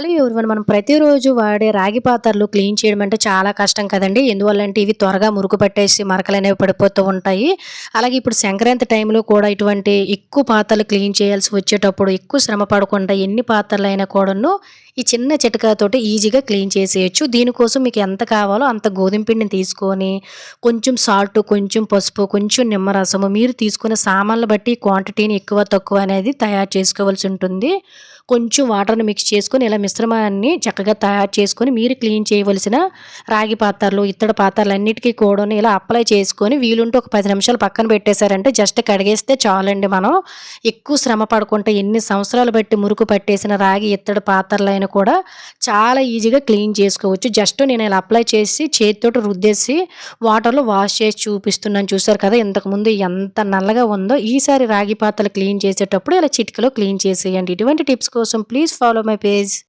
Hello everyone మనం ప్రతిరోజు వాడే రాగి పాత్రలు క్లీన్ చేయడం అంటే చాలా కష్టం కదండీ. ఎందువల్లంటే ఇవి త్వరగా మురుకు పట్టేసి మరకలనేవి పడిపోతూ ఉంటాయి. అలాగే ఇప్పుడు సంక్రాంతి టైంలో కూడా ఇటువంటి ఎక్కువ పాత్రలు క్లీన్ చేయాల్సి వచ్చేటప్పుడు ఎక్కువ శ్రమ పడకుండా ఎన్ని పాత్రలైనా కూడాను ఈ చిన్న చిట్కాతోటి ఈజీగా క్లీన్ చేసేయొచ్చు. దీనికోసం మీకు ఎంత కావాలో అంత గోధుమ పిండిని తీసుకొని కొంచెం సాల్ట్, కొంచెం పసుపు, కొంచెం నిమ్మరసము మీరు తీసుకున్న సామాన్లు బట్టి క్వాంటిటీని ఎక్కువ, తక్కువ అనేది తయారు చేసుకోవాల్సి ఉంటుంది. కొంచెం వాటర్‌ని మిక్స్ చేసుకొని ఇలా మిశ్రమాన్ని చక్కగా తయారు చేసుకొని మీరు క్లీన్ చేయవలసిన రాగి పాత్రలు, ఇత్తడి పాత్రలన్నిటికి కూడాను ఇలా అప్లై చేసుకొని వీలుంటే ఒక 10 నిమిషాలు పక్కన పెట్టేశారంటే జస్ట్ కడిగేస్తే చాలండి. మనం ఎక్కువ శ్రమ పడకుండా ఎన్ని సంవత్సరాలు బట్టి మురుకు పట్టేసిన రాగి, ఇత్తడి పాత్రలైనా కూడా చాలా ఈజీగా క్లీన్ చేసుకోవచ్చు. జస్ట్ నేను ఇలా అప్లై చేసి చేత్తోటి రుద్దేసి వాటర్‌లో వాష్ చేసి చూపిస్తున్నాను చూసారు కదా! ఇంతకుముందు ఎంత నల్లగా ఉందో ఈసారి రాగి పాత్రలు క్లీన్ చేసేటప్పుడు ఇలా చిటికలో క్లీన్ చేసేయండి. ఇటువంటి టిప్స్ కోసం ప్లీజ్ ఫాలో మై పేజ్.